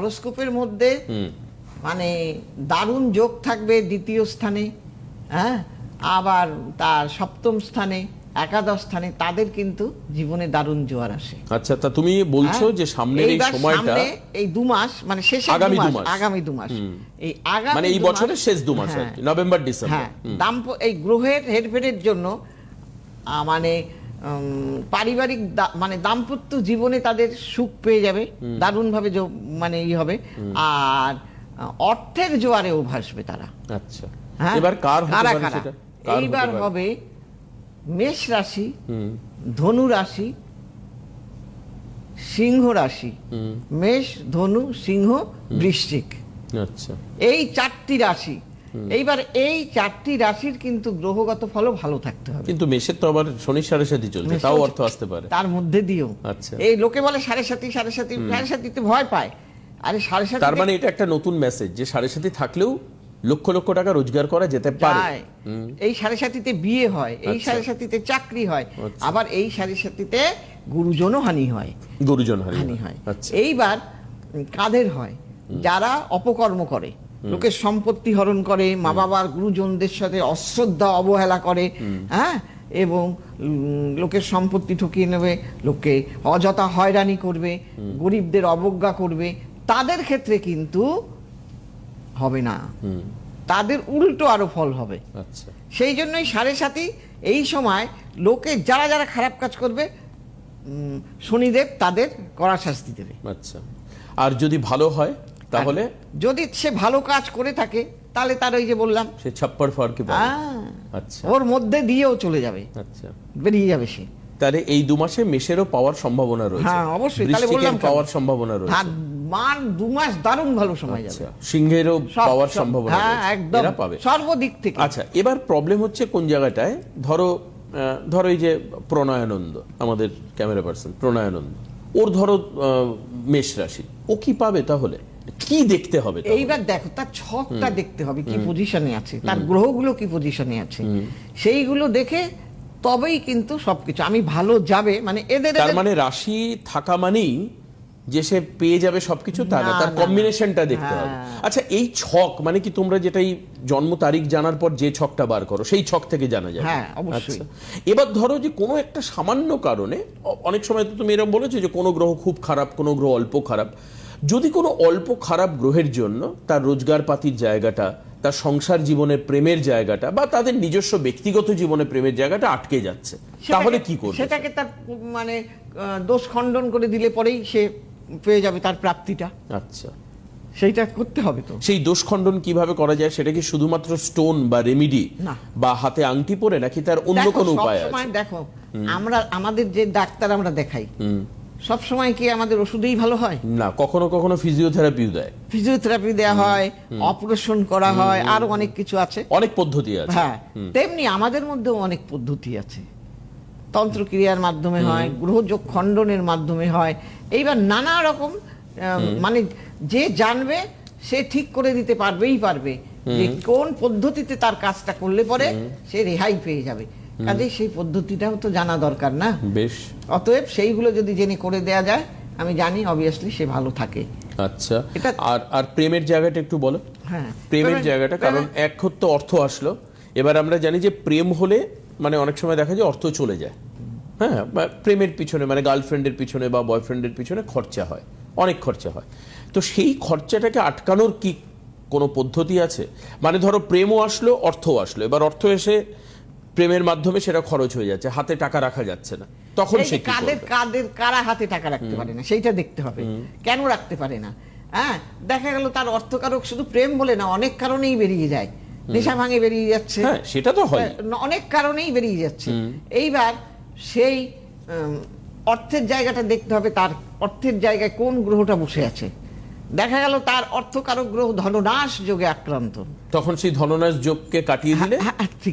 হরোস্কোপের মধ্যে মানে দারুণ যোগ থাকবে দ্বিতীয় স্থানে, হ্যাঁ, আবার তার সপ্তম স্থানে, একাদশ স্থানে, তাদের কিন্তু জীবনে দারুণ জোয়ার আসে। আচ্ছা, তা তুমি বলছো যে সামনের এই সময়টা, এই 2 মাস, মানে শেষের আগামী 2 2 মাস, মাস, আগামী 2 মাস, এই আগামী মানে এই বছরের শেষ 2 মাস, আর কি নভেম্বর ডিসেম্বর, হ্যাঁ, এই গ্রহের হেরফেরের জন্য মানে পারিবারিক মানে দাম্পত্য জীবনে তাদের সুখ পেয়ে যাবে, দারুণভাবে মানে হবে, আর অর্থের জোয়ারেও ভাসবে তারা। আচ্ছা, এবার কার হতে পারে সেটা? এইবার হবে মেষ রাশি, ধনু রাশি, সিংহ রাশি, মেষ, ধনু, সিংহ, বৃশ্চিক। আচ্ছা, এই 4টি রাশি। এইবার এই 4টি রাশির কিন্তু গ্রহগত ফলও ভালো থাকতে হবে। কিন্তু মেষের তো আবার শনি সাড়ে সাথী চলছে, তাও অর্থ আসতে পারে তার মধ্যে দিয়েও। আচ্ছা, এই লোকে বলে সাড়ে সাথীতে ভয় পায়। আরে সাড়ে সাথী, তার মানে এটা একটা নতুন মেসেজ যে সাড়ে সাথী থাকলেও লক্ষ লক্ষ টাকা রোজগার করা যেতে পারে। এই সাড়ে সাথীতে বিয়ে হয়, এই সাড়ে সাথীতে চাকরি হয়, আবার এই সাড়ে সাথীতে গুরুজনও হানি হয়, হানি হয়। এইবার কাদের হয়? যারা অপকর্ম করে, লোকের সম্পত্তি হরণ করে, মা বাবার গুরুজনদের সাথে অশ্রদ্ধা অবহেলা করে, হ্যাঁ, এবং লোকের সম্পত্তি ঠকিয়ে নেবে, লোককে অযথা হয়রানি করবে, গরিবদের অবজ্ঞা করবে, তাদের ক্ষেত্রে কিন্তু হবে না, তাদের উল্টো আরো ফল হবে। আচ্ছা, সেই জন্যই সাড়ে সাথী এই সময় লোকে যারা যারা খারাপ কাজ করবে, শনিদেব তাদের কড়া শাস্তি দেবে। আচ্ছা, আর যদি ভালো হয় তাহলে, যদি সে ভালো কাজ করে থাকে তাহলে তার ওই যে বললাম সে ছাপ্পাড় ফাড়কে পাবে। আচ্ছা, ওর মধ্যে দিয়েও চলে যাবে, আচ্ছা, বেরিয়ে যাবে সে। তাহলে এই 2 মাসে মেষেরও পাওয়ার সম্ভাবনা রয়েছে। হ্যাঁ, অবশ্যই, তাহলে বললাম পাওয়ার সম্ভাবনা রয়েছে। আর 2 মাস দারুণ ভালো সময় যাবে। সিংহেরও পাওয়ার সম্ভাবনা রয়েছে, একদম এরা পাবে সর্বদিক থেকে। আচ্ছা, এবার প্রবলেম হচ্ছে কোন জায়গাটায়, ধরো এই যে প্রণয়ানন্দ, আমাদের ক্যামেরা পার্সন প্রণয়ানন্দ, ওর ধরো মেষ রাশি, ও কি পাবে? তাহলে কি দেখতে হবে? এইবার দেখো, তার ছকটা দেখতে হবে, কি পজিশনে আছে, তার গ্রহগুলো কি পজিশনে আছে, সেইগুলো দেখে তবেই কিন্তু সবকিছু আমি ভালো যাবে। মানে এদের, তার মানে রাশি থাকা মানেই যে সে পেয়ে যাবে সবকিছু, তা না, তার কম্বিনেশনটা দেখতে হবে। আচ্ছা, এই ছক মানে কি, তোমরা যেটাই জন্ম তারিখ জানার পর যে ছকটা বার করো সেই ছক থেকে জানা যাবে? হ্যাঁ, অবশ্যই। এবার ধরো যে কোনো একটা সামান্য কারণে, অনেক সময় তো তুমি এরকম বলেছো যে কোনো গ্রহ খুব খারাপ, কোনো গ্রহ অল্প খারাপ, যদি কোনো অল্প খারাপ গ্রহের জন্য তার রোজগার পাতির জায়গাটা, তার সংসার জীবনে প্রেমের জায়গাটা, বা তাদের নিজস্ব ব্যক্তিগত জীবনে প্রেমের জায়গাটা আটকে যাচ্ছে, তাহলে কি করবে? সেটাকে তার মানে দোষ খণ্ডন করে দিলে পরেই সে পেয়ে যাবে তার প্রাপ্তিটা। আচ্ছা, সেইটা করতে হবে। তো সেই দোষ খণ্ডন কিভাবে করা যায়? সেটা কি শুধুমাত্র স্টোন বা রেমিডি বা হাতে আংটি পরে, নাকি তার অন্য কোনো উপায় আছে? দেখো, আমাদের যে ডাক্তার আমরা দেখাই, সব সময় কি আমাদের ওষুধেই ভালো হয়? না, কখনো কখনো ফিজিওথেরাপিও দেয়, ফিজিওথেরাপি দেওয়া হয়, অপারেশন করা হয়, আরো অনেক কিছু আছে, অনেক পদ্ধতি আছে। হ্যাঁ, তেমনি আমাদের মধ্যেও অনেক পদ্ধতি আছে। তন্ত্রক্রিয়ার মাধ্যমে হয়, গ্রহযোগ খণ্ডনের মাধ্যমে হয়। এইবার নানা রকম, মানে যে জানবে সে ঠিক করে দিতে পারবে যে কোন পদ্ধতিতে তার কাজটা করলে পরে সে রেহাই পেয়ে যাবে। কাজে সেই পদ্ধতিটাও তো জানা দরকার না? বেশ, অতএব সেইগুলো যদি জেনে করে দেয়া যায়, আমি জানি অবভিয়াসলি সে ভালো থাকে। আচ্ছা, আর প্রেমের জায়গাটা একটু বলো। হ্যাঁ, প্রেমের জায়গাটা, কারণ এক হতো অর্থ আসলো, এবার আমরা জানি যে প্রেম হলে মানে অনেক সময় দেখা যায় অর্থ চলে যায়। হ্যাঁ, প্রেমের পিছনে মানে গার্লফ্রেন্ডের পিছনে বা বয়ফ্রেন্ডের পিছনে খরচা হয়, অনেক খরচা হয়। তো সেই খরচাটাকে আটকানোর কি কোনো পদ্ধতি আছে? মানে ধরো প্রেমও আসলো, অর্থও আসলো, এবার অর্থ এসে প্রেমের মাধ্যমে সেটা খরচ হয়ে যাচ্ছে, হাতে টাকা রাখা যাচ্ছে না, তখন সে কি করবে? কারা হাতে টাকা রাখতে পারে না সেইটা দেখতে হবে। কেন রাখতে পারে না? হ্যাঁ, দেখা গেল তার অর্থকারক শুধু প্রেম বলে না, অনেক কারণেই বেরিয়ে যায়, নেশা ভাঙে বেরিয়ে যাচ্ছে, সেটা তো হয়, অনেক কারণেই বেরিয়ে যাচ্ছে। এইবার সেই অর্থের জায়গাটা দেখতে হবে, তার অর্থের জায়গায় কোন গ্রহটা বসে আছে। দেখা গেল তার অর্থকারক গ্রহ ধননাশ যোগে আক্রান্ত, তখন সেই ধননাশ যোগকে কাটিয়ে দিলে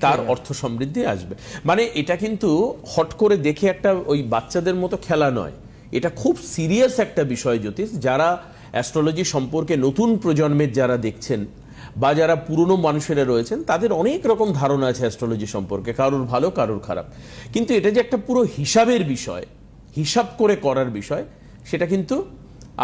তার অর্থ সমৃদ্ধি আসবে। মানে এটা কিন্তু হট করে দেখে একটা ওই বাচ্চাদের মতো খেলা নয়, এটা খুব সিরিয়াস একটা বিষয় জ্যোতিষ। যারা অ্যাস্ট্রোলজি সম্পর্কে নতুন প্রজন্মের যারা দেখছেন বা যারা পুরনো মানুষেরা রয়েছেন, তাদের অনেক রকম ধারণা আছে অ্যাস্ট্রোলজি সম্পর্কে, কারোর ভালো কারোর খারাপ, কিন্তু এটা যে একটা পুরো হিসাবের বিষয়, হিসাব করে করার বিষয়, সেটা কিন্তু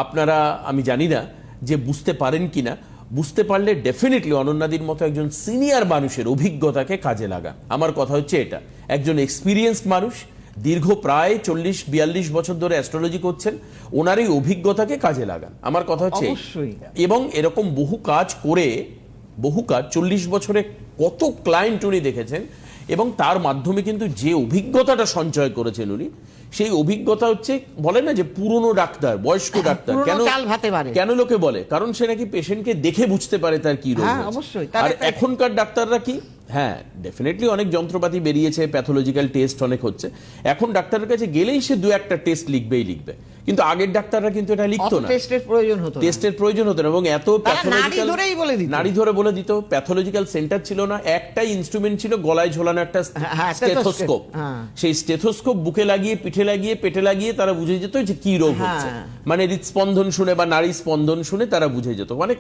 আপনারা, আমি জানি না যে বুঝতে পারেন কিনা, বুঝতে পারলে ডেফিনেটলি অনন্যাদির মতো একজন সিনিয়র মানুষের অভিজ্ঞতাকে কাজে লাগান। আমার কথা হচ্ছে এটা, একজন এক্সপিরিয়েন্সড মানুষ, দীর্ঘ প্রায় 40-42 বছর ধরে অ্যাস্ট্রোলজি করছেন, ওনার এই অভিজ্ঞতাকে কাজে লাগান। আমার কথা হচ্ছে অবশ্যই। এবং এরকম বহু কাজ 40 বছরে কত ক্লায়েন্ট উনি দেখেছেন, এবং তার মাধ্যমে কিন্তু যে অভিজ্ঞতাটা সঞ্চয় করেছেন উনি, সেই অভিজ্ঞতা হচ্ছে, বলে না যে পুরনো ডাক্তার, বয়স্ক ডাক্তার। পুরনো কেন চাল ভাতে পারে। কেন লোকে বলে? কারণ সে নাকি পেশেন্টকে দেখে বুঝতে পারে তার কি রোগ হ্যাঁ, হয়েছে। অবশ্যই। তার আর একটা- এখনকার ডাক্তাররা কি, হ্যাঁ ডেফিনেটলি অনেক যন্ত্রপাতি বেরিয়েছে, প্যাথোলজিক্যাল টেস্ট অনেক হচ্ছে, এখন ডাক্তারের কাছে গেলেই সে দু একটা টেস্ট লিখবে। কিন্তু আগের ডাক্তাররা কিন্তু এটা লিখতো না, টেস্টের প্রয়োজন হতো না। টেস্টের প্রয়োজন হতো না, এবং এত নাড়ি প্যাথোলজিক্যাল ধরেই বলে দিত। নাড়ি ধরে বলে দিত। প্যাথোলজিক্যাল সেন্টার ছিল না, একটাই ইনস্ট্রুমেন্ট ছিল, গলায় ঝোলানো একটা হ্যাঁ, স্টেথোস্কোপ। হ্যাঁ। সেই স্টেথোস্কোপ বুকে লাগিয়ে, পিঠে লাগিয়ে, পেটে লাগিয়ে তারা বুঝে যেত যে কি রোগ হচ্ছে। হ্যাঁ। মানে হৃদস্পন্দন শুনে বা নারী স্পন্দন শুনে তারা বুঝে যেত। মানে